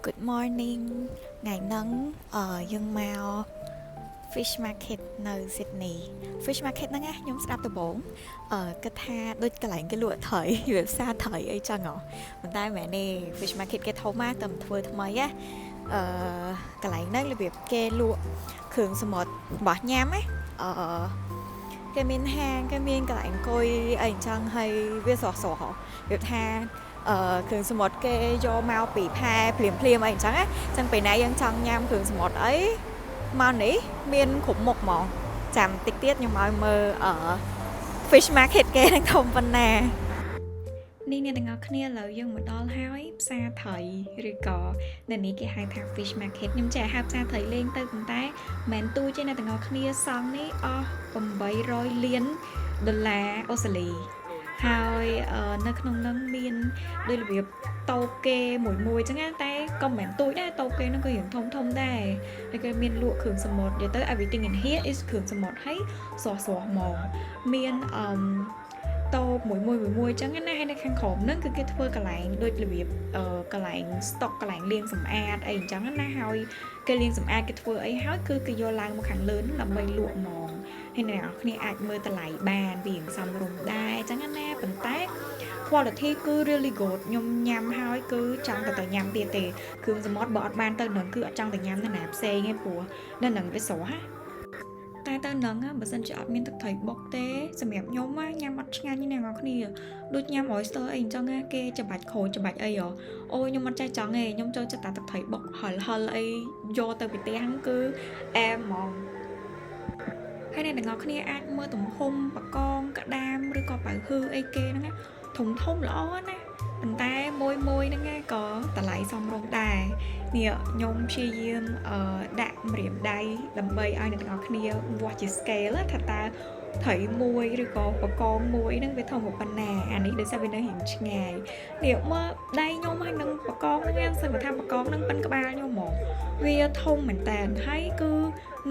Good morning ថ្ងៃហ្នឹងយើងមក Fish Market នៅ Sydney Fish Market ហ្នឹងណាខ្ញុំស្ដាប់ដំបូងគិតថាដូចកន្លែងគេលក់ត្រីវាផ្សារត្រីអីចឹងហ៎ប៉ុន្តែមែនទេ Fish Market គេធំណាស់តែធ្វើថ្មីណាកន្លែងហ្នឹងរបៀបគេលក់គ្រឿងសមុទ្ររបស់ញ៉ាំណាគេមានហាងគេមានកន្លែងអង្គុយអីអញ្ចឹងហើយវាស្រស់ៗហ៎វាថាគ្រឿងសមុទ្រគេយកមកពីផែភ្លាមអីអញ្ចឹងណាចឹងពេលណាយើងចង់ញ៉ាំគ្រឿងសមុទ្រអីមកនេះមានគ្រប់មុខហ្មងចាំតិចទៀតខ្ញុំឲ្យមើលFish Market គេនឹងធំប៉ុណ្ណានេះអ្នកទាំងអស់គ្នាឥឡូវយើងមកដល់ហើយផ្សារត្រីឬក៏នៅនេះគេហៅថា Fish Market ខ្ញុំចេះហៅផ្សារត្រីលេងទៅប៉ុន្តែមិនទូចទេអ្នកទាំងអស់គ្នាសងនេះអស់$800 លានអូស្ត្រាលីហើយនៅក្នុងនឹងមានដូចរបៀបតូបគេមួយចឹងណាតែក៏មិនមែនទូចដែរតូបគេនោះក៏រៀងធំដែរហើយគេមានលក់គ្រឿងសមុទ្រនិយាយទៅ everything in here is គ្រឿងសមុទ្រហើយស្រស់ហ្មងមានតូបមួយចឹងណាហើយនៅខាងក្រោមហ្នឹងគឺគេធ្វើកន្លែងដូចរបៀបកន្លែង stock កន្លែងលាងសម្អាតអីអញ្ចឹងណាហើយគេលាងសម្អាតគេធ្វើអីហើយគឺគេយកឡើងមកខាងលើហ្នឹងដើម្បីលក់ហ្មងហើយអ្នកនរគ្នាអាចមើលតម្លៃបានវាសមរម្យដែរអញ្ចឹងណាប៉ុន្តែ quality គឺ really good ខ្ញុំញ៉ាំហើយគឺចង់ទៅញ៉ាំទៀតទេគ្រឿងសមុទ្របើអត់បានទៅនឹងគឺអត់ចង់ទៅញ៉ាំទៅណាផ្សេងទេព្រោះនៅនឹងវាស្រស់ណាតែទៅនឹងបើសិនជាអត់មានទឹកត្រីបុកទេសម្រាប់ខ្ញុំញ៉ាំអត់ឆ្ងាញ់ទេអ្នកនរគ្នាដូចញ៉ាំ oyster អីអញ្ចឹងគេច្បាច់ក្រូចច្បាច់អីអូខ្ញុំអត់ចេះចង់ទេខ្ញុំចូលចិត្តតែទឹកត្រីបុកហិលអីយកទៅពីផ្ទះគឺអែមហ្មងហើយអ្នកទាំងអស់គ្នាអាចមើលទំហំបកងក្តាមឬក៏បើហឺអីគេហ្នឹងណាធំល្អណាប៉ុន្តែមួយហ្នឹងក៏តម្លៃសមរម្យដែរនេះខ្ញុំព្យាយាមដាក់ម្រាមដៃដើម្បីឲ្យអ្នកទាំងអស់គ្នាវាស់ជា scale ថាតើត្រីមួយឬក៏បកងមួយហ្នឹងវាធំប៉ុណ្ណាអានេះដោយសារវានៅរៀងឆ្ងាយនេះមើលដៃខ្ញុំហើយនឹងបកងហ្នឹងសឹងថាបកងហ្នឹងប៉ិនក្បាលខ្ញុំហ្មងវាធំមែនតើហើយគឺ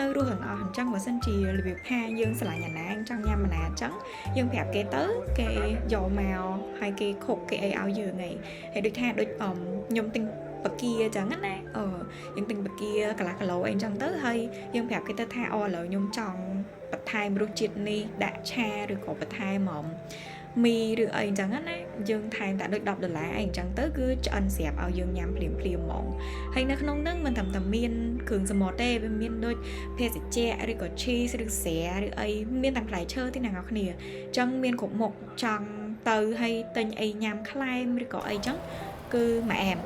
នៅរស់ទាំងអស់អញ្ចឹងបើសិនជារបៀបថាយើងឆ្លាញ់អាណាចង់ញ៉ាំអាណាអញ្ចឹងយើងប្រាប់គេទៅគេយកមកហើយគេខុកគេអីឲ្យយើងហើយដូចថាដូចខ្ញុំទិញបកាអញ្ចឹងណាយើងទិញបកាកន្លះគីឡូអីអញ្ចឹងទៅហើយយើងប្រាប់គេទៅថាឥឡូវខ្ញុំចង់បន្ថែមរសជាតិនេះដាក់ឆាឬក៏បន្ថែមមីឬអីអញ្ចឹងណាយើងថែមតែដូច$10អីអញ្ចឹងទៅគឺឆ្អិនស្រាប់ឲ្យយើងញ៉ាំភ្លាមហ្មងហើយនៅក្នុងហ្នឹងមិនត្រឹមតែមានគ្រឿងសមុទ្រទេវាមានដូចភេសជ្ជៈឬក៏ cheese ឬស្រាឬអីមានទាំងផ្លែឈើទេអ្នកនរគ្នាអញ្ចឹងមានគ្រប់មុខចង់ទៅហើយទិញអីញ៉ាំខ្លែមឬក៏អីអញ្ចឹងគឺមកអែម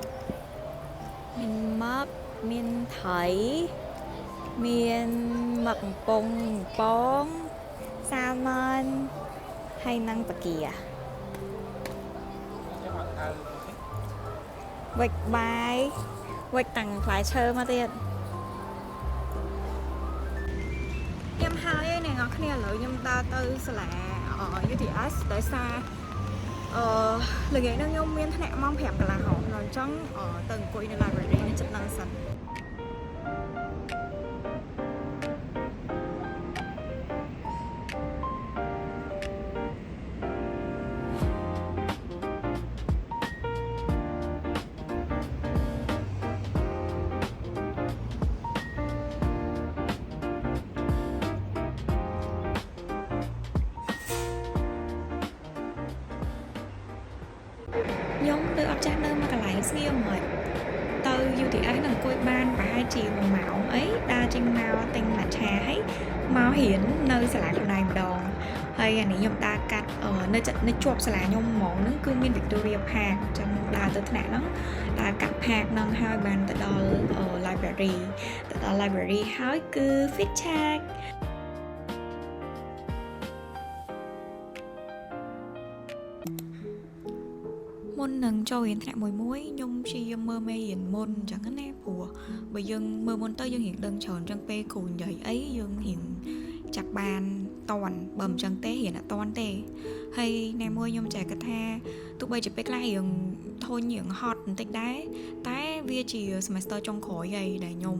មានមឹកមានត្រីមានមឹកកំប៉ុងសាល់ម៉ាន់ហើយនឹងបកាវិចបាយវិចតាំងផ្លែឈើមកទៀតខ្ញុំហើយអ្នកនរគ្នាឥឡូវខ្ញុំដើរទៅសាលា UTS ដោយសារល្ងាចហ្នឹងខ្ញុំមានថ្នាក់ម៉ោង 5 កន្លះហើយអញ្ចឹងទៅអង្គុយនៅ library នៅចិត្តហ្នឹងសិនខ្ញុំទៅអត់ចាស់នៅមួយកន្លែងស្ងៀមហ្មងទៅ UTS នឹងអង្គុយបានប្រហែលជា1ម៉ោងអីដើរចេញមកទិញម៉ាឆាហើយមករៀននៅសាលាខ្លួនឯងម្ដងហើយអានេះខ្ញុំដើរកាត់នៅជាប់សាលាខ្ញុំហ្មងហ្នឹងគឺមាន Victoria Park អញ្ចឹងដើរទៅថ្នាក់ហ្នឹងដើរកាត់ park ហ្នឹងហើយបានទៅដល់ library ហើយគឺ Fit Checkមុននឹងចូលរៀនថ្នាក់មួយខ្ញុំព្យាយាមមើលមេរៀនមុនអញ្ចឹងណាព្រោះបើយើងមើលមុនទៅយើងរៀងដឹងច្រើនអញ្ចឹងពេលគ្រូនិយាយអីយើងរៀងចាប់បានតន់បើមិនអញ្ចឹងទេរៀនអត់តន់ទេហើយណែមួយខ្ញុំចេះគិតថាទោះបីជាពេលខ្លះរៀងធុញរៀងហត់បន្តិចដែរតែវាជា semester ចុងក្រោយហើយដែលខ្ញុំ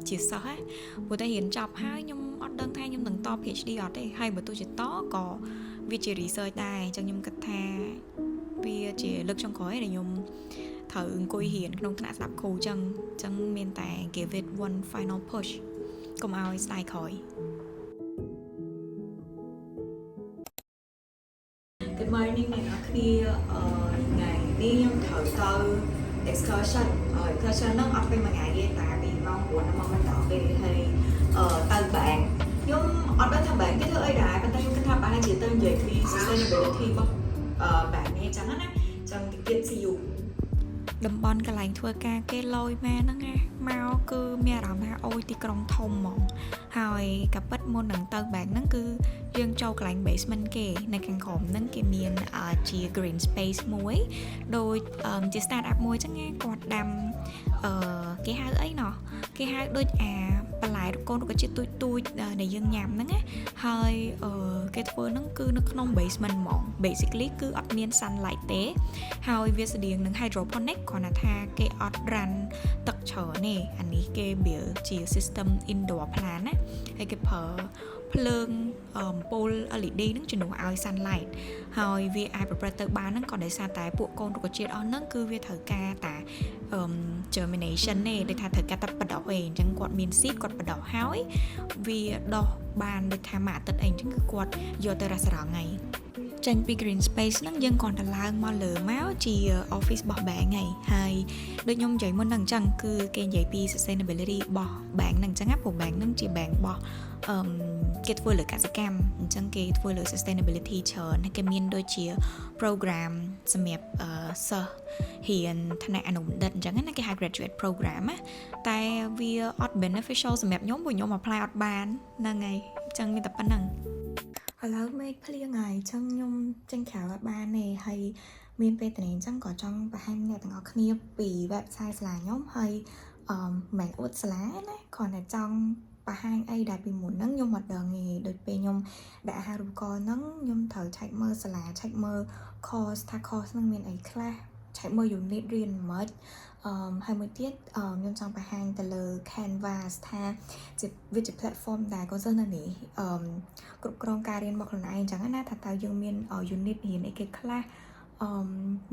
ជាសិស្សព្រោះតែរៀនចប់ហើយខ្ញុំអត់ដឹងថាខ្ញុំនឹងត PhD អត់ទេហើយបើទោះជាតក៏វាជា research ដែរអញ្ចឹងខ្ញុំគិតថាវាជាលើកចុងក្រោយដែលខ្ញុំ thử ngồi hiền trongថ្នាក់ស្ដាប់គ្រូចឹងមានតែ give it one final push កុំឲ្យស្ដាយក្រោយ Good morning អ្នកនរគ្នាថ្ងៃនេះខ្ញុំត្រូវទៅ excursion excursion ហ្នឹងអត់ពេញមួយថ្ងៃទេតែពីម៉ោង 9 ដល់ម៉ោង 10 ពេលហើយទៅបាងខ្ញុំអត់ដឹងថាបាងគេធ្វើអីដែរប៉ុន្តែខ្ញុំគិតថាបាងជាទៅនិយាយពី sustainability របស់បាងនេះចឹងណាចឹងតិចទៀត see you តំបន់កន្លែងធ្វើការគេលយម៉ែហ្នឹងណាមកគឺមានអារម្មណ៍ថាអូយទីក្រុងធំហ្មងហើយក៏ប៉ិតមុននឹងទៅបែកហ្នឹងគឺយើងចូលកន្លែង basement គេនៅខាងក្រោមហ្នឹងគេមានជា green space មួយដូចជា start up មួយចឹងណាគាត់ដាំគេហៅអីណោះគេហៅដូចបន្លែកូនរុក្ខជាតិទូចៗដែលយើងញ៉ាំហ្នឹងណាហើយគេធ្វើហ្នឹងគឺនៅក្នុង basement ហ្មង basically គឺអត់មាន sunlight ទេហើយវាស្តៀងនឹង hydroponic គ្រាន់តែថាគេអត់ run ទឹកច្រើនទេអានេះគេ build ជា system indoor plant ណាហើយគេប្រើភ្លើងពូល LED ហ្នឹងជំនួសឲ្យ sunlight ហើយវាអាចប្រព្រឹត្តទៅបានហ្នឹងក៏ដោយសារតែពួកកូនរុក្ខជាតិអស់ហ្នឹងគឺវាត្រូវការតា germination ទេដូចថាត្រូវការតែបដោះឯងអញ្ចឹងគាត់មាន seed គាត់បដោះហើយវាដុះបានដូចថាមួយអាទិត្យអីអញ្ចឹងគឺគាត់យកទៅរស់រងថ្ងៃចេញពី green space ហ្នឹងយើងគ្រាន់តែឡើងមកលើមកជា office របស់ bank ហើយដូចខ្ញុំនិយាយមុនហ្នឹងអញ្ចឹងគឺគេនិយាយពី sustainability របស់ bank ហ្នឹងអញ្ចឹងណាព្រោះ bank ហ្នឹងជា bank របស់គេធ្វើលើកសិកម្មអញ្ចឹងគេធ្វើលើ sustainability ច្រើនហើយគេមានដូចជា program សម្រាប់សិស្សរៀនថ្នាក់អនុបណ្ឌិតអញ្ចឹងណាគេហៅ graduate program ណាតែវាអត់ beneficial សម្រាប់ខ្ញុំព្រោះខ្ញុំ apply អត់បានហ្នឹងហើយអញ្ចឹងមានតែប៉ុណ្្នឹងឥឡូវមេឃភ្លៀងហើយអញ្ចឹងខ្ញុំចេញក្រៅអត់បានទេហើយមានពេលតែអញ្ចឹងក៏ចង់បង្ហាញអ្នកទាំងអស់គ្នាពី website សាលាខ្ញុំហើយមិនអួតសាលាណាគ្រាន់តែចង់បង្ហាញអីដែលពីមុនហ្នឹងខ្ញុំអត់ដឹងទេដូចពេលខ្ញុំដាក់អាហារូបករណ៍ហ្នឹងខ្ញុំត្រូវឆែកមើលសាលាឆែកមើល course ថា course ហ្នឹងមានអីខ្លះឆែកមើល unit រៀនមិនហើយមួយទៀតខ្ញុំចង់បង្ហាញទៅលើ Canvas ថាវាជា platform ដែលកូនសិស្សនៅនេះគ្រប់គ្រងការរៀនរបស់ខ្លួនឯងអញ្ចឹងណាថាតើយើងមាន unit រៀនអីគេខ្លះ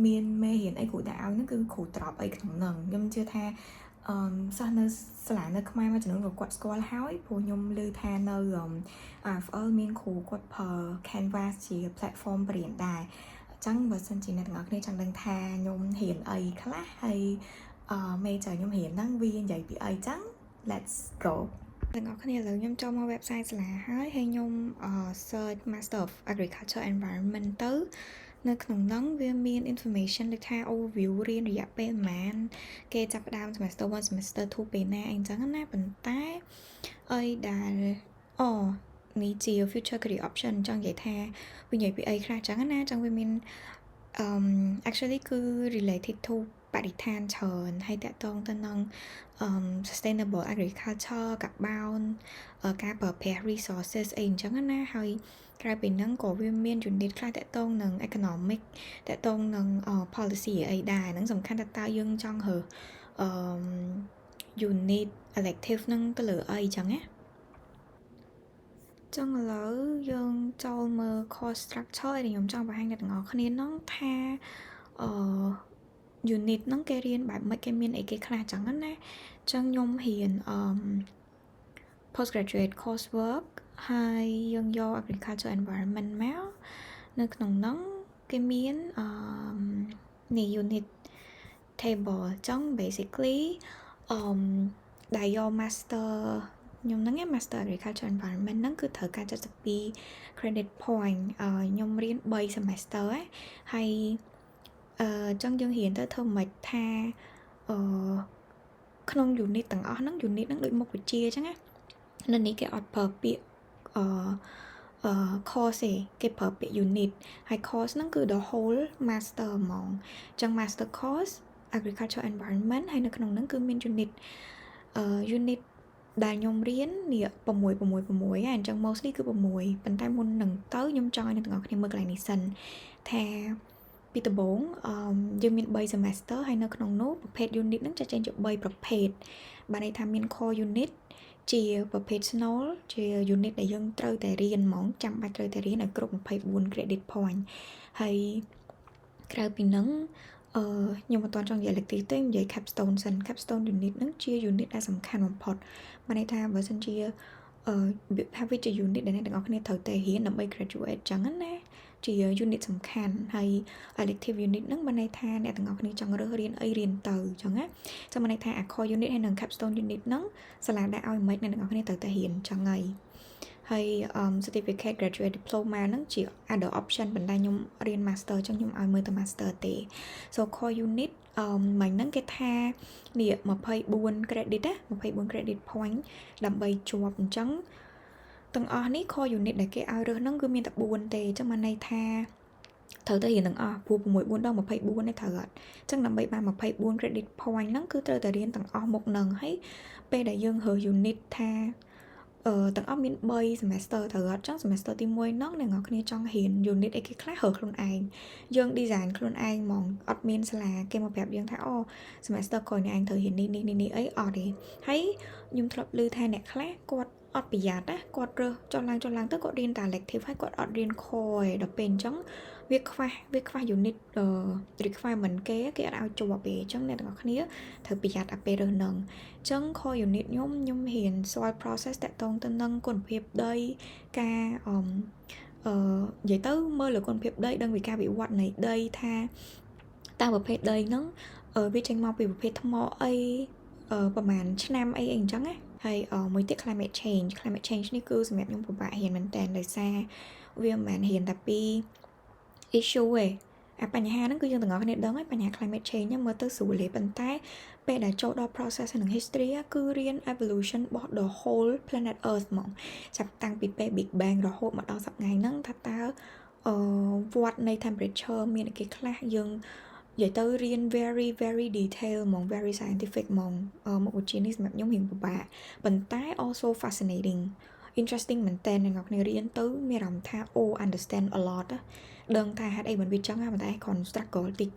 មានមេរៀនអីគ្រូដាក់ឲ្យហ្នឹងគឺគ្រូត្រាប់អីក្នុងហ្នឹងខ្ញុំជឿថាសិស្សនៅសាលានៅខ្មែរមួយចំនួនក៏គាត់ស្គាល់ហើយព្រោះខ្ញុំឮថានៅ RFL មានគ្រូគាត់ប្រើ Canvas ជា platform បរៀនដែរអញ្ចឹងបើសិនជាអ្នកទាំងអស់គ្នាចង់ដឹងថាខ្ញុំរៀនអីខ្លះហើយមេចៅខ្ញុំរៀនហ្នឹងវានិយាយពីអីចឹង let's go ទាំងអស់គ្នាឥឡូវខ្ញុំចូលមក website សាលាហើយខ្ញុំ search Master of Agriculture Environment ទៅនៅក្នុងហ្នឹងវាមាន information ដូចថា overview រៀនរយៈពេលប្រហែលគេចាប់ផ្ដើម semester 1 semester 2 ពេលណាអីចឹងណាប៉ុន្តែអីដែលនេះជា future career option ចង់និយាយថាវានិយាយពីអីខ្លះចឹងណាចឹងវាមានactually គឺ related to បរិស្ថានច្រើនហើយតកតងទៅនឹងsustainable agriculture កាបូនការប្រើប្រាស់ resources អីអញ្ចឹងណាហើយក្រៅពីហ្នឹងក៏វាមាន unit ខ្លះតកតងនឹង economic តកតងនឹង policy អីដែរហ្នឹងសំខាន់តើយើងចង់រើunit elective ហ្នឹងទៅលើអីចឹងណាចឹងឥឡូវយើងចូលមើល course structure ដែលខ្ញុំចង់បង្ហាញអ្នកទាំងអស់គ្នាហ្នឹងថាunit ហ្នឹងគេរៀនបែបម៉េចគេមានអីគេខ្លះចឹងណាចឹងខ្ញុំរៀនpostgraduate coursework ហើយយើងយក agriculture environment មកនៅក្នុងហ្នឹងគេមាននេះ unit table ចឹង basically ដែលយក master ខ្ញុំហ្នឹង master agriculture environment ហ្នឹងគឺត្រូវការ72 credit point ខ្ញុំរៀន3 semester ហើយចឹងយើងរៀនទៅធ្វើមិនថាក្នុង unit ទាំងអស់ហ្នឹង unit ហ្នឹងដូចមុខវិជ្ជាចឹងណានៅនេះគេអត់ប្រើពាក្យcourse ទេគេប្រើពាក្យ unit ហើយ course ហ្នឹងគឺ the whole master ហ្មងចឹង master course agriculture environment ហើយនៅក្នុងហ្នឹងគឺមាន unit ដែលខ្ញុំរៀននេះ6ហើយអញ្ចឹង mostly គឺ6ប៉ុន្តែមុននឹងទៅខ្ញុំចង់ឲ្យអ្នកទាំងអស់គ្នាមើលកន្លែងនេះសិនថាពីដំបូងយើងមាន3 semester ហើយនៅក្នុងនោះប្រភេទ unit ហ្នឹងចែកចេញជា3ប្រភេទបានន័យថាមាន core unit ជា professional ជា unit ដែលយើងត្រូវតែរៀនហ្មងចាំបាច់ត្រូវតែរៀនឲ្យគ្រប់24 credit point ហើយក្រៅពីហ្នឹង nhưng mà toàn trong vậy elective ទេនិយាយ capstone សិន capstone unit ហ្នឹងជា unit ដែលសំខាន់បំផុតមកន័យថាបើសិនជាថាវាជា unit ដែលអ្នកទាំងអស់គ្នាត្រូវតែរៀនដើម្បី graduate ចឹងណាជា unit សំខាន់ហើយ elective unit ហ្នឹងបានន័យថាអ្នកទាំងអស់គ្នាចង់រើសរៀនអីរៀនទៅចឹងណាចាំបានន័យថា core unit ហើយនិង capstone unit ហ្នឹងសាលាដាក់ឲ្យមិនអ្នកទាំងអស់គ្នាត្រូវតែរៀនចឹងហើយហើយ certificate graduate diploma ហ្នឹងជា other option ប៉ុន្តែខ្ញុំរៀន master ចឹងខ្ញុំឲ្យមើលតែ master ទេ so core unit មិញហ្នឹងគេថានេះ24 credit ណា24 credit point ដើម្បីជាប់អញ្ចឹងទាំងអស់នេះ core unit ដែលគេឲ្យរើសហ្នឹងគឺមានតែ4ទេអញ្ចឹងបានន័យថាត្រូវទៅរៀនទាំងអស់ព្រោះ6 4ដល់24នេះត្រូវអត់អញ្ចឹងដើម្បីបាន24 credit point ហ្នឹងគឺត្រូវតែរៀនទាំងអស់មុខហ្នឹងហើយពេលដែលយើងរើស unit ថាទាំងអស់មាន3 semester ត្រូវអត់ចឹង semester ទី1ហ្នឹងអ្នកនរគ្នាចង់រៀន unit អីគេខ្លះរើខ្លួនឯងយើង design ខ្លួនឯងហ្មងអត់មានសាលាគេមកប្រាប់យើងថាអូ semester ក្រោយនេះឯងត្រូវរៀននេះអីអត់ទេហើយខ្ញុំធ្លាប់ឮថាអ្នកខ្លះគាត់អត់ប្រយ័ត្នណាគាត់រើសចុះឡើងទៅគាត់រៀនតែ elective ហើយគាត់អត់រៀន core ឯដល់ពេលអញ្ចឹងវាខ្វះ unit requirement គេអត់ឲ្យជាប់ទេអញ្ចឹងអ្នកទាំងអស់គ្នាត្រូវប្រយ័ត្នអាពេលរើសហ្នឹងអញ្ចឹង core unit ខ្ញុំរៀន soil process តាក់ទងទៅនឹងគុណភាពដីការនិយាយទៅមើលលើគុណភាពដីដឹងពីការវិវត្តនៃដីថាតើប្រភេទដីហ្នឹងវាចេញមកពីប្រភេទថ្មអីប្រហែលឆ្នាំអីអញ្ចឹងណាហើយមួយទៀត climate change នេះគឺសម្រាប់ខ្ញុំពិបាករៀនមែនតើដោយសារវាមិនមែនរៀនតែពី issue ទេអាបញ្ហាហ្នឹងគឺយើងទាំងអស់គ្នាដឹងហើយបញ្ហា climate change ហ្នឹងមើលទៅស្រួលទេប៉ុន្តែពេលដែលចូលដល់ process និង history គឺរៀន evolution របស់ the whole planet earth ហ្មងចាប់តាំងពីពេល big bang រហូតមកដល់សប្តាហ៍ហ្នឹងថាតើវត្តនៃ temperature មានអីគេខ្លះយើងនិយាយទៅរៀន very very detail ហ្មង very scientific ហ្មងមុខវិជ្ជានេះសម្រាប់ខ្ញុំរៀនពិបាកប៉ុន្តែ also fascinating interesting មែនតើអ្នកនរគ្នារៀនទៅមានអារម្មណ៍ថា understand a lot ដឹងថាហេតុអីមិនវាចឹងប៉ុន្តែគាត់ struggle តិច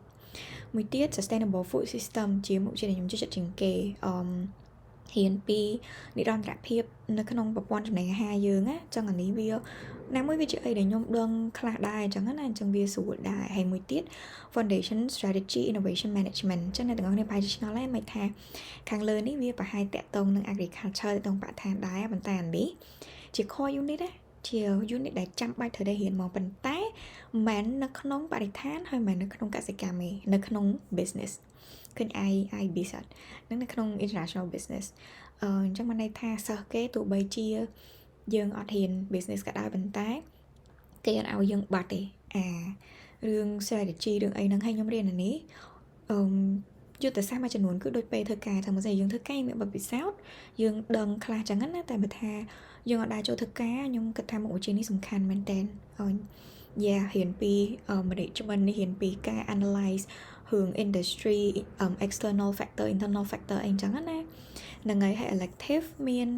មួយទៀត sustainable food system ជាមុខវិជ្ជាដែលខ្ញុំចូលចិត្តជាងគេរៀនពីនិរន្តរភាពនៅក្នុងប្រព័ន្ធចំណីអាហារយើងណាចឹងអានេះវាណាមួយវាជាអីដែលខ្ញុំដឹងខ្លះដែរចឹងណាអញ្ចឹងវាស្រួលដែរហើយមួយទៀត foundation strategy innovation management ចឹងអ្នកទាំងអស់គ្នាប្រហែលជាឆ្ងល់ហើយមិនថាខាងលើនេះវាប្រហែលតាក់ទងនឹង agriculture តាក់ទងបរិស្ថានដែរប៉ុន្តែអានេះជា core unit ណាជា unit ដែលចាំបាច់ត្រូវតែរៀនមកប៉ុន្តែមិននៅក្នុងបរិស្ថានហើយមិននៅក្នុងកសិកម្មទេនៅក្នុង business ឃើញ I business នឹងនៅក្នុង international business អញ្ចឹងបានន័យថាសិស្សគេទោះបីជាយើងអត់រៀន business ក៏ដោយប៉ុន្តែគេអត់ឲ្យយើងបាត់ទេរឿង strategy រឿងអីហ្នឹងឲ្យខ្ញុំរៀនអានេះយុទ្ធសាស្ត្រមួយចំនួនគឺដូចពេលធ្វើការថាមិនស្អីយើងធ្វើការមានបទពិសោធន៍យើងដឹងខ្លះចឹងណាតែបើថាយើងអត់ដែរចូលធ្វើការខ្ញុំគិតថាមុខវិជ្ជានេះសំខាន់មែនតើរៀនពី management នេះរៀនពីការ analyze រឿង industry external factor internal factor អីចឹងណាហ្នឹងហើយ elective មាន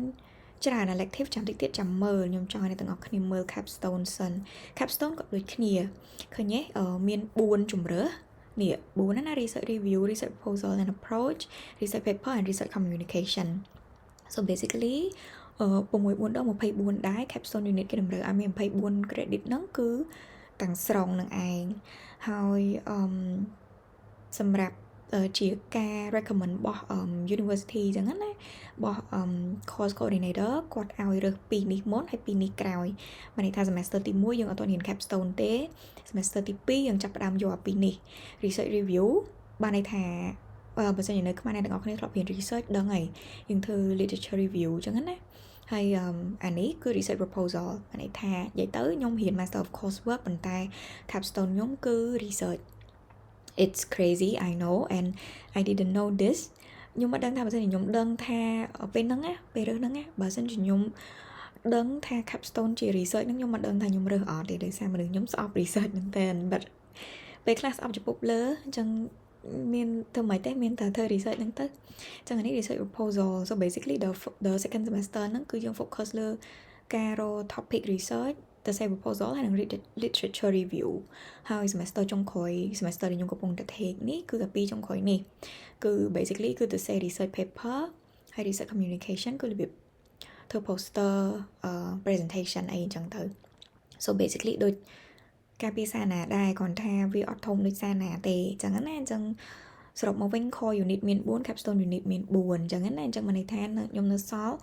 ច្រើន elective ចាំតិចទៀតចាំមើលខ្ញុំចង់ឲ្យអ្នកទាំងអស់គ្នាមើល capstone សិន capstone ក៏ដូចគ្នាឃើញទេមាន4ជម្រើសនេះ4ណា research review research proposal and approach research paper and research communication so basically 6 4ដល់24ដែរ capstone unit គេតម្រូវឲ្យមាន24 credit ហ្នឹងគឺទាំងស្រុងនឹងឯងហើយសម្រាប់ជាការ recommend របស់ university ចឹងណារបស់ course coordinator គាត់ឲ្យរើស2នេះមុនហើយ2នេះក្រោយមានន័យថា semester ទី1យើងអត់ទាន់រៀន capstone ទេ semester ទី2យើងចាប់ផ្ដើមយកអា2នេះ research review បានន័យថាបើសិនជានៅខ្មែរអ្នកទាំងអស់គ្នាធ្លាប់រៀន research ដឹងហើយយើងធ្វើ literature review ចឹងណាហើយអានេះគឺ research proposal មានន័យថានិយាយទៅខ្ញុំរៀន master of coursework ប៉ុន្តែ capstone ខ្ញុំគឺ research it's crazy I know and I didn't know this ខ្ញុំមិនដឹងថាបើសិនជាខ្ញុំដឹងថាពេលហ្នឹងណាពេលរើសហ្នឹងណាបើសិនជាខ្ញុំដឹងថា capstone ជា research ហ្នឹងខ្ញុំមិនដឹងថាខ្ញុំរើសអត់ទេដោយសារមនុស្សខ្ញុំស្អប់ research មែនតើ but ពេលខ្លះស្អប់ចំពោះលើអញ្ចឹងមានធ្វើមិនទេមានតែធ្វើ research ហ្នឹងទៅអញ្ចឹងនេះ research proposal so basically the second semester ហ្នឹងគឺយើង focus លើការរក topic research ទៅ say proposal ហើយនឹង literature review ហើយ semester ចុងក្រោយ semester ដែលខ្ញុំកំពុងតែ take នេះគឺតែ2ចុងក្រោយនេះគឺ basically គឺទៅ say research paper ហើយ research communication គឺរបៀបធ្វើ poster presentation អីអញ្ចឹងទៅ so basically ដូច ការពីសាណាដែរគ្រាន់ថាវាអត់ធំដូចសាណាទេអញ្ចឹងណាអញ្ចឹងសរុបមកវិញ core unit មាន4 capstone unit មាន4អញ្ចឹងណាអញ្ចឹងមានន័យថាខ្ញុំនៅសល់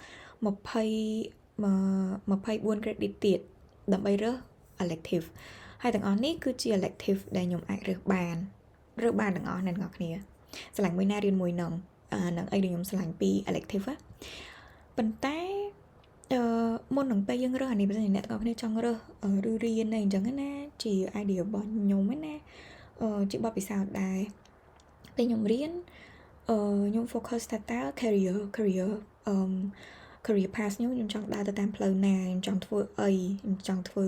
24 credit ទៀតដើម្បីរើស elective ហើយទាំងអស់នេះគឺជា elective ដែលខ្ញុំអាចរើសបានទាំងអស់អ្នកទាំងអស់គ្នាឆ្លាញ់មួយណារៀនមួយនឹងនឹងអីដែលខ្ញុំឆ្លាញ់ពី elective ប៉ុន្តែមុននឹងពេលយើងរើសអានេះបើសិនជាអ្នកទាំងអស់គ្នាចង់រើសឬរៀនអីអញ្ចឹងណាជា idea របស់ខ្ញុំណាជាបទពិសោធន៍ដែរពេលខ្ញុំរៀនខ្ញុំ focus ថាតើ career path ខ្ញុំចង់ដើរទៅតាមផ្លូវណាខ្ញុំចង់ធ្វើអីខ្ញុំចង់ធ្វើ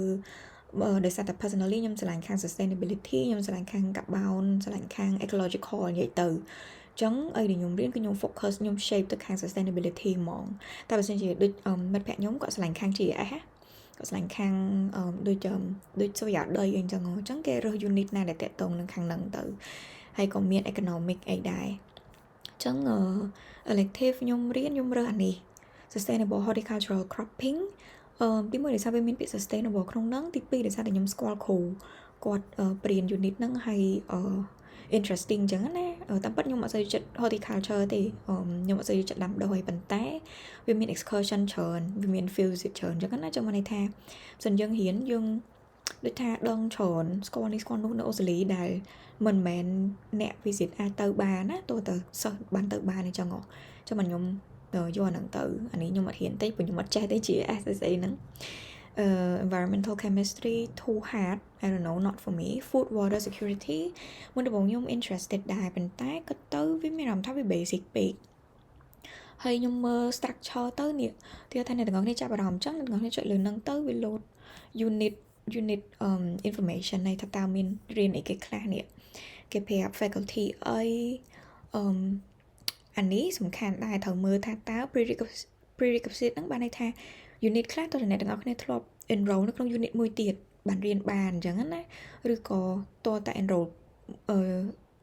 ដោយសារតែ personally ខ្ញុំឆ្លាញ់ខាង sustainability ខ្ញុំឆ្លាញ់ខាង carbon ឆ្លាញ់ខាង ecological និយាយទៅចឹងអីដែលខ្ញុំរៀនគឺខ្ញុំ focus ខ្ញុំ shape ទៅខាង sustainability ហ្មងតែបើសិនជាដូចមិត្តភក្តិខ្ញុំគាត់ឆ្លាញ់ខាង GIS គាត់ឆ្លាញ់ខាងដូចសុវត្ថិដីអីចឹងគេរើស unit ណាដែលតាក់ទងនឹងខាងហ្នឹងទៅហើយក៏មាន economic អីដែរចឹងelective ខ្ញុំរើសអានេះ sustainable horticultural cropping ទីមួយដោយសារវាមានពាក្យ sustainable ក្នុងហ្នឹងទីពីរដោយសារតែខ្ញុំស្គាល់គ្រូគាត់ព្រៀន unit ហ្នឹងហើយinteresting ចឹងណាតាមពិតខ្ញុំអត់សូវចិត្ត horticulture ទេខ្ញុំអត់សូវចិត្តដាំដុះឯប៉ុន្តែវាមាន excursion ច្រើនវាមាន field visit ច្រើនចឹងណាចឹងមកន័យថាសិនយើងរៀនយើងដូចថាដឹងច្រើនស្គាល់នេះស្គាល់នោះនៅអូស្ត្រាលីដែលមិនមែនអ្នក visit អាចទៅបានណាទោះតែសិស្សបានទៅបានអញ្ចឹងចឹងមកខ្ញុំយកអាហ្នឹងទៅអានេះខ្ញុំអត់ហ៊ានទេព្រោះខ្ញុំអត់ចេះទេជា SSA ហ្នឹងenvironmental chemistry too hard I don't know not for me food water security មុនដំបូងខ្ញុំ interested ដែរប៉ុន្តែក៏ទៅវាមានអារម្មណ៍ថាវា basic ពេកហើយខ្ញុំមើល structure ទៅនេះទីថាអ្នកទាំងអស់គ្នាចាប់អារម្មណ៍ចឹងអ្នកទាំងអស់គ្នាចុចលើនឹងទៅវា load unit information នៃថាតើមានរៀនអីគេខ្លះនេះគេប្រាប់ faculty អីអានេះសំខាន់ដែរត្រូវមើលថាតើ prerequisite ហ្នឹងបានន័យថា unit ខ្លះតើអ្នកទាំងអស់គ្នាធ្លាប់ enroll នៅក្នុង unit មួយទៀតបានរៀនបានអញ្ចឹងណាឬក៏តើតែ enroll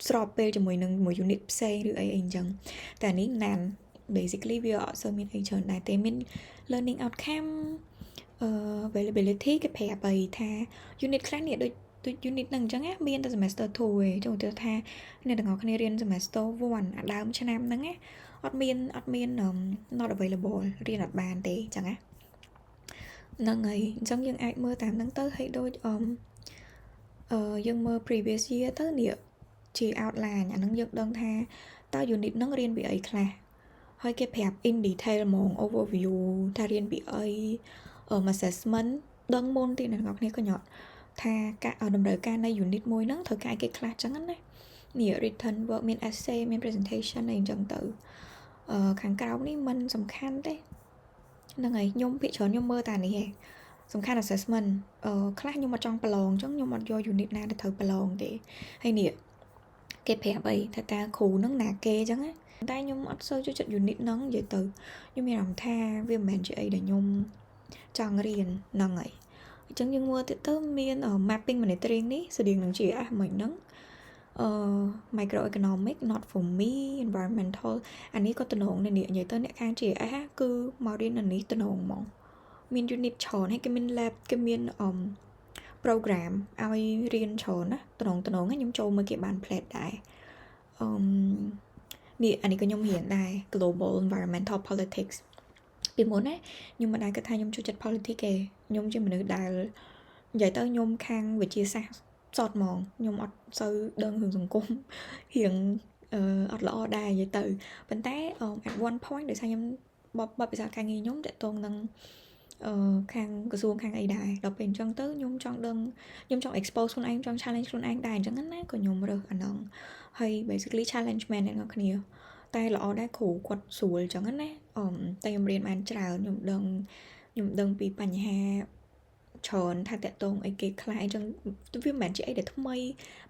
ស្របពេលជាមួយនឹងមួយ unit ផ្សេងឬអីអញ្ចឹងតែនេះណាន basically វាអត់សូវមានអីច្រើនដែរទេមាន learning outcome availability គេប្រាប់ឲ្យថា unit ខ្លះនេះដូច unit ហ្នឹងអញ្ចឹងណាមានតែ semester 2 ឯងចុះទៅថាអ្នកទាំងអស់គ្នារៀន semester 1អាដើមឆ្នាំហ្នឹងណាអត់មាន not available រៀនអត់បានទេអញ្ចឹងណាហ្នឹងហើយអញ្ចឹងយើងអាចមើលតាមហ្នឹងទៅហើយដូចយើងមើល previous year ទៅនេះជា outline អាហ្នឹងយើងដឹងថាតើ unit ហ្នឹងរៀនពីអីខ្លះហើយគេប្រាប់ in detail ហ្មង overview ថារៀនពីអីassessment ដឹងមុនទីអ្នកទាំងអស់គ្នាក៏ញ៉ាត់ថាការតម្រូវការនៃ unit មួយហ្នឹងត្រូវការគេខ្លះចឹងណានេះ written work មាន essay មាន presentation អីចឹងទៅខាងក្រោមនេះមិនសំខាន់ទេហ្នឹងហើយខ្ញុំភាគច្រើនខ្ញុំមើលតែនេះឯងសំខាន់ assessment ខ្លះខ្ញុំអត់ចង់ប្រឡងចឹងខ្ញុំអត់យក unit ណាដែលត្រូវប្រឡងទេហើយនេះគេប្រាប់អីថាតើគ្រូហ្នឹងណាគេចឹងណាតែខ្ញុំអត់សូវចូលចិត្ត unit ហ្នឹងនិយាយទៅខ្ញុំមានអារម្មណ៍ថាវាមិនមែនជាអីដែលខ្ញុំចង់រៀនហ្នឹងហើយអញ្ចឹងយើងមើលទៅមាន mapping monitoring នេះស្តៀងនឹង GIS មិនហ្នឹងmicroeconomic not for me environmental អានេះក៏តំណងនេះនិយាយទៅអ្នកខាង GIS គឺមករៀនអានេះតំណងហ្មងមាន unit ច្រើនហើយគេមាន lab គេមានprogram ឲ្យរៀនច្រើនណាតំណងខ្ញុំចូលមើលគេបាន plate ដែរនេះអានេះក៏ខ្ញុំរៀនដែរ global environmental politics ពីមុនណាខ្ញុំមិនដែលគិតថាខ្ញុំចូលចិត្ត politics ទេខ្ញុំជាមនុស្សដែលនិយាយទៅខ្ញុំខាងវិទ្យាសាស្ត្រសតហ្មងខ្ញុំអត់សូវដឹងរឿងសង្គមរៀងអត់ល្អដែរនិយាយទៅប៉ុន្តែ at one point ដោយសារខ្ញុំបបពិសោធន៍ការងារខ្ញុំតាក់ទងនឹងខាងក្រសួងខាងអីដែរដល់ពេលអញ្ចឹងទៅខ្ញុំចង់ដឹងខ្ញុំចង់ expose ខ្លួនឯងចង់ challenge ខ្លួនឯងដែរអញ្ចឹងណាក៏ខ្ញុំរើសអាហ្នឹងហើយ basically challenge មែនអ្នកនរគ្នាតែល្អដែរគ្រូគាត់ស្រួលអញ្ចឹងណាតែខ្ញុំរៀនបានច្រើនខ្ញុំដឹងពីបញ្ហាច្រើនថាតាក់ទងអីគេខ្លះអញ្ចឹងវាមិនមែនជាអីដែលថ្មី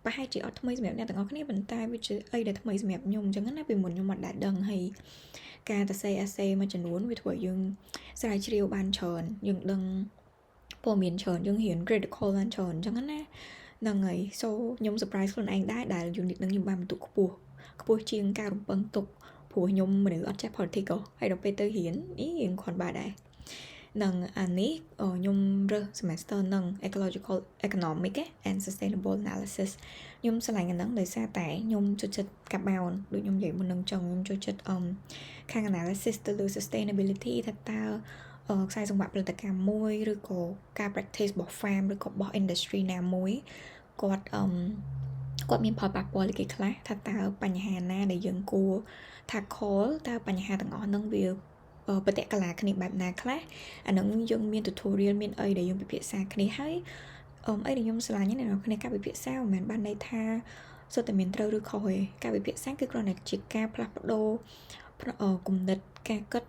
ប្រហែលជាអត់ថ្មីសម្រាប់អ្នកទាំងអស់គ្នាប៉ុន្តែវាជាអីដែលថ្មីសម្រាប់ខ្ញុំអញ្ចឹងណាពីមុនខ្ញុំអត់ដែលដឹងហើយការទៅ essay មួយចំនួនវាធ្វើឲ្យយើងស្រាវជ្រាវបានច្រើនយើងដឹងព័ត៌មានច្រើនយើងរៀន critical បានច្រើនអញ្ចឹងណាហ្នឹងហើយ so ខ្ញុំ surprise ខ្លួនឯងដែរដែល unit នឹងខ្ញុំបានបន្ទុកខ្ពស់ជាងការរំពឹងទុកព្រោះខ្ញុំមនុស្សអត់ចេះ politics ហើយដល់ពេលទៅរៀនរៀងគ្រាន់បើដែរ នឹងអានេះខ្ញុំរើស semester នឹង ecological economic and sustainable analysis ខ្ញុំឆ្លាញ់អាហ្នឹងដោយសារតែខ្ញុំចូលចិត្តកាបោនដូចខ្ញុំនិយាយមុននឹងចង់ខ្ញុំចូលចិត្តខាង analysis ទៅលើ sustainability ថាតើខ្សែសង្វាក់ផលិតកម្មមួយឬក៏ការ practice របស់ farm ឬក៏របស់ industry ណាមួយគាត់មានផលប៉ះពាល់គេខ្លះថាតើបញ្ហាណាដែលយើងគួរថា call តើបញ្ហាទាំងអស់ហ្នឹងវាបតិកលាគ្នាបែបណាខ្លះអាហ្នឹងយើងមាន tutorial មានអីដែលយើងពិភាក្សាគ្នាហើយអីដែលខ្ញុំឆ្លាញ់អ្នកនរគ្នាការពិភាក្សាមិនមែនបានន័យថាសុទ្ធតែមានត្រូវឬខុសទេការពិភាក្សាគឺគ្រាន់តែជាការផ្លាស់ប្ដូរគំនិតការគិត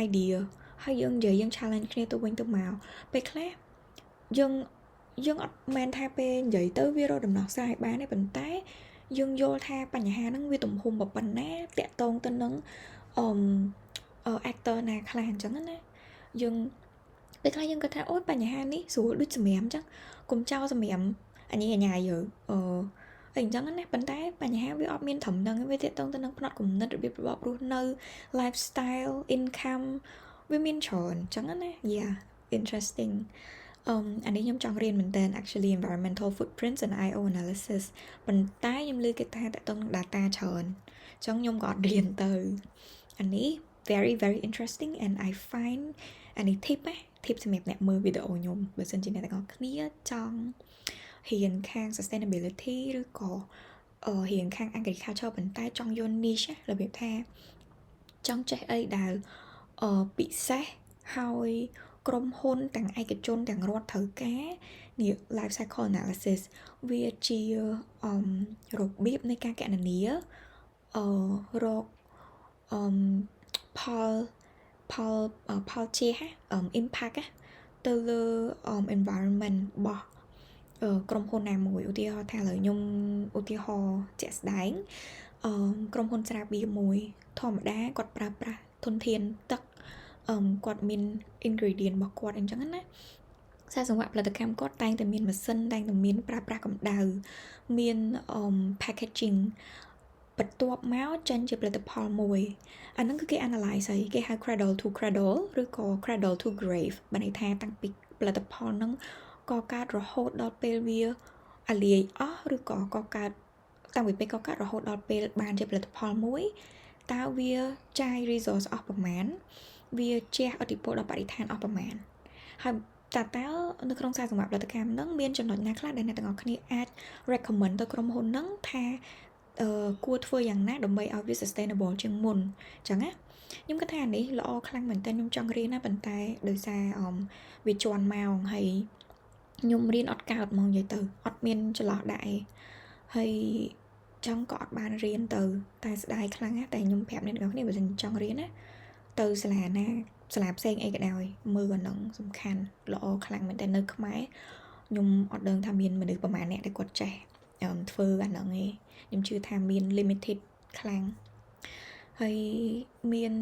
idea ហើយយើងនិយាយយើង challenge គ្នាទៅវិញទៅមកពេលខ្លះយើងអត់មែនថាពេលនិយាយទៅវារកដំណោះស្រាយបានទេប៉ុន្តែយើងយល់ថាបញ្ហាហ្នឹងវាទំហំប៉ុណ្ណាតាក់ទងទៅនឹងactor ណាខ្លះអញ្ចឹងណាយើងពេលខ្លះយើងគិតថាអូយបញ្ហានេះស្រួលដូចសម្រាមអញ្ចឹងកុំចោលសម្រាមអញញ៉ាយអីអញ្ចឹងណាប៉ុន្តែបញ្ហាវាអត់មានត្រឹមហ្នឹងវាតាក់ទងទៅនឹងផ្នត់គំនិតរបៀបរបបរស់នៅ lifestyle income វាមានច្រើនអញ្ចឹងណា yeah interesting អានេះខ្ញុំចង់រៀនមែនតើ actually environmental footprints and IO analysis ប៉ុន្តែខ្ញុំលើគេថាតាក់ទងនឹង data ច្រើនអញ្ចឹងខ្ញុំក៏អត់រៀនទៅអានេះ very very interesting and I find អានេះ tip សម្រាប់អ្នកមើលវីដេអូខ្ញុំបើសិនជាអ្នកទាំងអស់គ្នាចង់រៀនខាង sustainability ឬក៏រៀនខាង agriculture ប៉ុន្តែចង់យក niche របៀបថាចង់ចេះអីដែលពិសេសហើយក្រុមហ៊ុនទាំងឯកជនទាំងរដ្ឋត្រូវការនេះ life cycle analysis វាជារបៀបនៃការគណនារកផលជា impact ទៅលើ environment របស់ក្រុមហ៊ុនណាមួយឧទាហរណ៍ថាឥឡូវខ្ញុំឧទាហរណ៍ជាក់ស្ដែងក្រុមហ៊ុនស្រាបៀរមួយធម្មតាគាត់ប្រើប្រាស់ធនធានទឹកគាត់មាន ingredient របស់គាត់អញ្ចឹងណាខ្សែសង្វាក់ផលិតកម្មគាត់តែងតែមានម៉ាស៊ីនតែងតែមានប្រើប្រាស់កម្ដៅមានpackaging បន្ទាប់មកចេញជាផលិតផលមួយអាហ្នឹងគឺគេ analyze ហើយគេហៅ cradle to cradle ឬក៏ cradle to grave បានន័យថាតាំងពីផលិតផលហ្នឹងកកើតរហូតដល់ពេលវាអាលាយអស់ឬក៏កកើតតាំងពីពេលកកើតរហូតដល់ពេលបានជាផលិតផលមួយតើវាចាយ resource អស់ប្រមាណវាជះឥទ្ធិពលដល់បរិស្ថានអស់ប្រមាណហើយតើនៅក្នុងខ្សែសង្វាក់ផលិតកម្មហ្នឹងមានចំណុចណាខ្លះដែលអ្នកទាំងអស់គ្នាអាច recommend ទៅក្រុមហ៊ុនហ្នឹងថាគួរធ្វើយ៉ាងណាដើម្បីឲ្យវា sustainable ជាងមុនអញ្ចឹងណាខ្ញុំគិតថានេះល្អខ្លាំងមែនតើខ្ញុំចង់រៀនណាប៉ុន្តែដោយសារវាជន់ម៉ោងហើយខ្ញុំរៀនអត់កើតហ្មងនិយាយទៅអត់មានចន្លោះដាក់ឯងហើយចង់ក៏អត់បានរៀនទៅតែស្ដាយខ្លាំងណាស់តែខ្ញុំប្រាប់អ្នកទាំងអស់គ្នាបើមិនចង់រៀនណាទៅសាលាណាសាលាផ្សេងអីក៏ដោយមើលអាហ្នឹងសំខាន់ល្អខ្លាំងមែនតែនៅខ្មែរខ្ញុំអត់ដឹងថាមានមនុស្សប្រហែលអ្នកដែលគាត់ចេះធ្វើអាហ្នឹងឯងខ្ញុំជឿថាមាន limited ខ្លាំងហើយមាន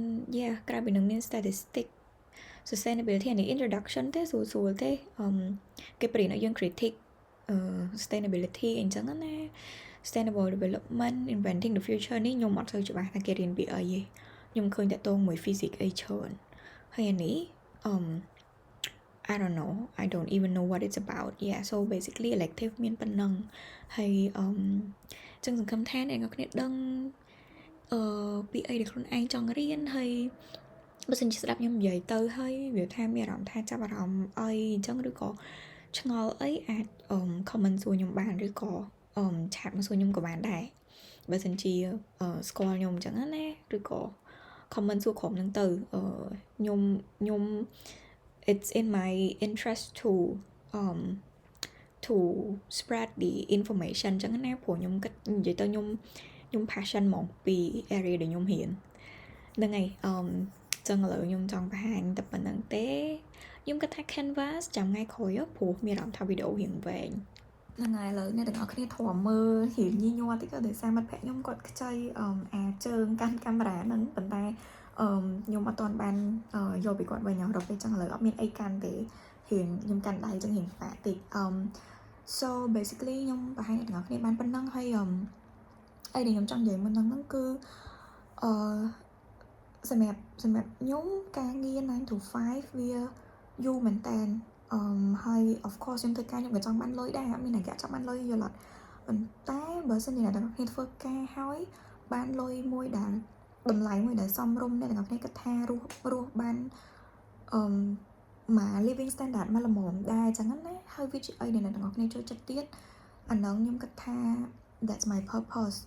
ក្រៅពីនឹងមាន statistic sustainability នេះ introduction ទេស្រួលទេគេប្រៀនឲ្យយើង critique sustainability អញ្ចឹងណា sustainable development inventing the future នេះខ្ញុំអត់សូវច្បាស់ថាគេរៀនពីអីទេខ្ញុំឃើញតាក់ទងមួយ physics អីច្រើនហើយអានេះI don't know I don't even know what it's about yeah so basically elective មានប៉ុណ្ណឹងហើយចឹងសង្ឃឹមថាអ្នកនរគ្នាដឹងពីអីដែលខ្លួនឯងចង់រៀនហើយបើសិនជាស្ដាប់ខ្ញុំនិយាយទៅហើយវាថាមានអារម្មណ៍ថាចាប់អារម្មណ៍អីអញ្ចឹងឬក៏ឆ្ងល់អីអាចcomment សួរខ្ញុំបានឬក៏ឆាតមកសួរខ្ញុំក៏បានដែរបើសិនជាស្គាល់ខ្ញុំអញ្ចឹងណាឬក៏ comment សួរក្រុមហ្នឹងទៅខ្ញុំ it's in my interest to spread the information អញ្ចឹងណាព្រោះខ្ញុំគិតនិយាយទៅខ្ញុំ passion ហ្មងពី area ដែលខ្ញុំរៀនហ្នឹងហើយចឹងឥឡូវខ្ញុំចង់បង្ហាញតែប៉ុណ្្នឹងទេខ្ញុំគិតថា Canvas ចាំថ្ងៃក្រោយព្រោះមានអារម្មណ៍ថាវីដេអូរៀងវែងហ្នឹងហើយឥឡូវអ្នកទាំងអស់គ្នាធំមើលរៀងញីញ័រតិចក៏ដោយសារមិត្តភក្តិខ្ញុំគាត់ខ្ចីជើងកាន់កាមេរ៉ាហ្នឹងប៉ុន្តែខ្ញុំអត់ទាន់បានយកពីគាត់វិញរកពេលចឹងឥឡូវអត់មានអីកាន់ទេរៀងខ្ញុំកាន់ដៃចឹងរៀងបាក់តិចso basically ខ្ញុំបង្ហាញអ្នកទាំងអស់គ្នាបានប៉ុណ្ណឹងហើយអីដែលខ្ញុំចង់និយាយមុនហ្នឹងគឺសម្រាប់ខ្ញុំការងារ9 to 5វា យូរមែនតើហើយ of course ខ្ញុំធ្វើការខ្ញុំក៏ចង់បានលុយដែរអត់មានអ្នកចង់បានលុយយល់អត់ប៉ុន្តែបើសិនជាអ្នកទាំងអស់គ្នាធ្វើការហើយបានលុយមួយដែលតម្លៃមួយដែលសមរម្យអ្នកទាំងអស់គ្នាគិតថារស់បានមក living standard មកល្មមដែរអញ្ចឹងណាហើយវាជាអីដែលអ្នកទាំងអស់គ្នាចូលចិត្តទៀតអាហ្នឹងខ្ញុំគិតថា that's my purpose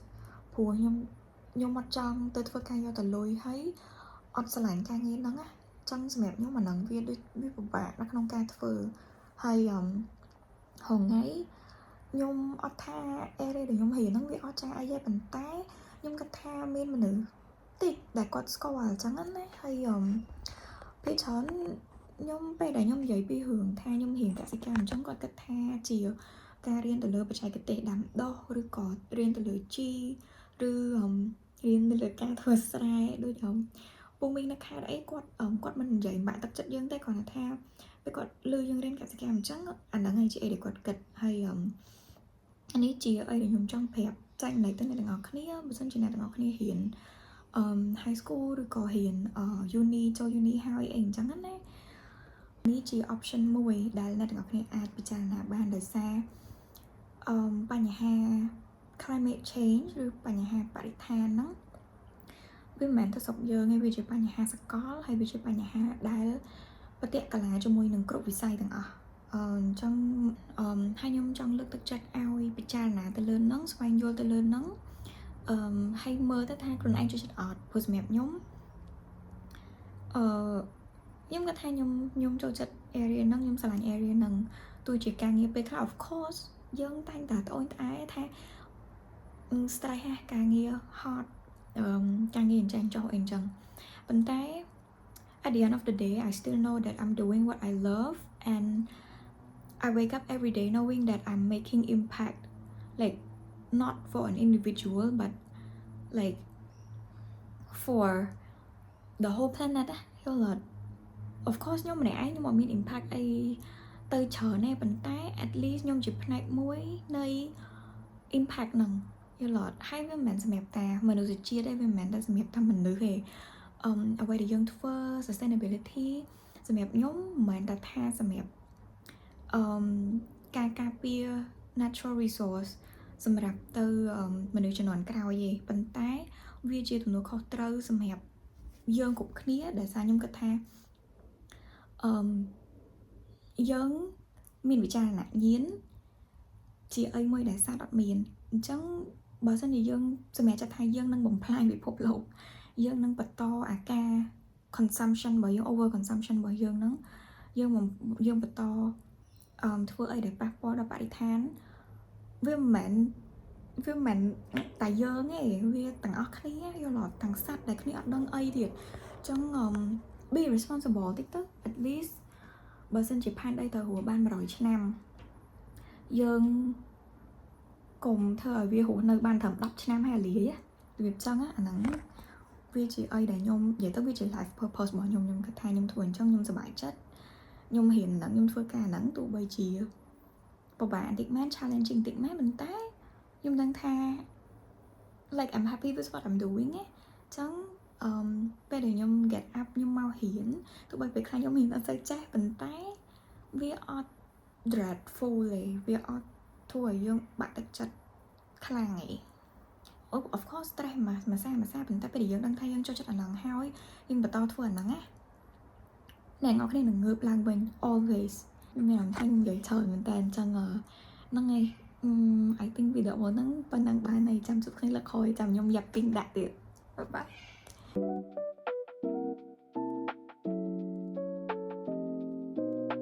ព្រោះខ្ញុំអត់ចង់ទៅធ្វើការយកតែលុយហើយអត់ស្រឡាញ់ការងារហ្នឹងណាចឹងសម្រាប់ខ្ញុំអាហ្នឹងវាដូចវាពិបាកនៅក្នុងការធ្វើហើយហងៃខ្ញុំអត់ថា area ដែលខ្ញុំរៀនហ្នឹងវាអត់ចាស់អីទេប៉ុន្តែខ្ញុំគិតថាមានមនុស្សតិចដែលគាត់ស្គាល់អញ្ចឹងណាហើយពេលច្រើនខ្ញុំពេលដែលខ្ញុំនិយាយពីរឿងថាខ្ញុំរៀនកសិកម្មអញ្ចឹងគាត់គិតថាជាការរៀនទៅលើបច្ចេកទេសដាំដុះឬក៏រៀនទៅលើជីឬរៀនទៅលើការធ្វើស្រែដូចពូមីងនៅខេត្តអីគាត់មិននិយាយបាក់ទឹកចិត្តយើងទេគាត់ថាពេលគាត់លឺយើងរៀនកសិកម្មអញ្ចឹងអាហ្នឹងឯងជាអីដែលគាត់គិតហើយនេះជាអីដែលខ្ញុំចង់ប្រាប់ចែកម្លែកទៅអ្នកទាំងអស់គ្នាបើសិនជាអ្នកទាំងអស់គ្នារៀនhigh school ឬក៏រៀនuni ចូល uni ហើយអីអញ្ចឹងណានេះជា option មួយដែលអ្នកទាំងអស់គ្នាអាចពិចារណាបានដោយសារបញ្ហា climate change ឬបញ្ហាបរិស្ថានហ្នឹងវាមិនមែនទៅស្រុកយើងទេវាជាបញ្ហាសកលហើយវាជាបញ្ហាដែលប្រតិកលាជាមួយនឹងគ្រប់វិស័យទាំងអស់អញ្ចឹងហើយខ្ញុំចង់លើកទឹកចិត្តឲ្យពិចារណាទៅលើហ្នឹងស្វែងយល់ទៅលើហ្នឹងហើយមើលទៅថាខ្លួនឯងចូលចិត្តអត់ព្រោះសម្រាប់ខ្ញុំខ្ញុំគាត់ថាខ្ញុំចូលចិត្ត area ហ្នឹងខ្ញុំស្រឡាញ់ area ហ្នឹងទោះជាការងារពេលខ្លះ of course យើងតែងតែត្អូញត្អែថា stress ហ่ะការងារ hot ការងារអញ្ចឹងចុះអីអញ្ចឹងប៉ុន្តែ at the end of the day I still know that I'm doing what I love and I wake up every day knowing that I'm making impact like not for an individual but like for the whole planet យល់អត់ of course ខ្ញុំម្នាក់ឯងខ្ញុំអត់មាន impact អីទៅច្រើនទេប៉ុន្តែ at least ខ្ញុំជាផ្នែកមួយនៃ impact ហ្នឹងយល់អត់ហើយវាមិនមែនសម្រាប់តែមនុស្សជាតិទេវាមិនមែនតែសម្រាប់តែមនុស្សទេអ្វីដែលយើងធ្វើ sustainability សម្រាប់ខ្ញុំមិនមែនតែថាសម្រាប់ការការពារ natural resource សម្រាប់ទៅមនុស្សជំនាន់ក្រោយទេប៉ុន្តែវាជាទំនួលខុសត្រូវសម្រាប់យើងគ្រប់គ្នាដែលសារខ្ញុំគិតថាយើងមានវិចារណញ្ញាណជាអីមួយដែលសត្វអត់មានអញ្ចឹងបើសិនជាយើងសម្រាប់ចាត់ថាយើងនឹងបំផ្លាញពិភពលោកយើងនឹងបន្តអាការ consumption របស់យើង over consumption របស់យើងហ្នឹងយើងបន្តធ្វើអីដែលប៉ះពាល់ដល់បរិស្ថានវាមិនមែនតែយើងទេវាទាំងអស់គ្នាយល់អត់ទាំងសត្វដែលគ្នាអត់ដឹងអីទៀតអញ្ចឹងbe responsible តិចទៅ at least បើសិនជាផែនដីទៅរស់បាន100ឆ្នាំយើងកុំធ្វើឲ្យវារស់នៅបានត្រឹម10ឆ្នាំហើយលាយរបៀបចឹងអាហ្នឹងវាជាអីដែលខ្ញុំនិយាយទៅវាជា life purpose របស់ខ្ញុំគិតថាខ្ញុំធ្វើអញ្ចឹងខ្ញុំសប្បាយចិត្តខ្ញុំហ៊ានហ្នឹងខ្ញុំធ្វើការហ្នឹងទោះបីជាពិបាកបន្តិចមែន challenging បន្តិចមែនប៉ុន្តែខ្ញុំដឹងថា like I'm happy with what I'm doing ណាអញ្ចឹងពេលដែលខ្ញុំ get up ខ្ញុំមកហ៊ានទោះបីពេលខ្លះខ្ញុំហ៊ានអត់សូវចេះប៉ុន្តែវាអត់ dreadful ទេវាអត់ធ្វើឲ្យយើងបាក់ទឹកចិត្តខ្លាំងឯងof course stress មួយសាប៉ុន្តែពេលដែលយើងដឹងថាយើងចូលចិត្តអាហ្នឹងហើយយើងបន្តធ្វើអាហ្នឹងណាអ្នកនរគ្នានឹងងើបឡើងវិញ always ខ្ញុំមានអារម្មណ៍ថាខ្ញុំនិយាយច្រើនមែនតើអញ្ចឹងហ្នឹងឯងI think វីដេអូហ្នឹងប៉ុណ្ណឹងបានហើយចាំជួបគ្នាលើកក្រោយចាំខ្ញុំយ៉ាប់ពីងដាក់ទៀតបាយបាយ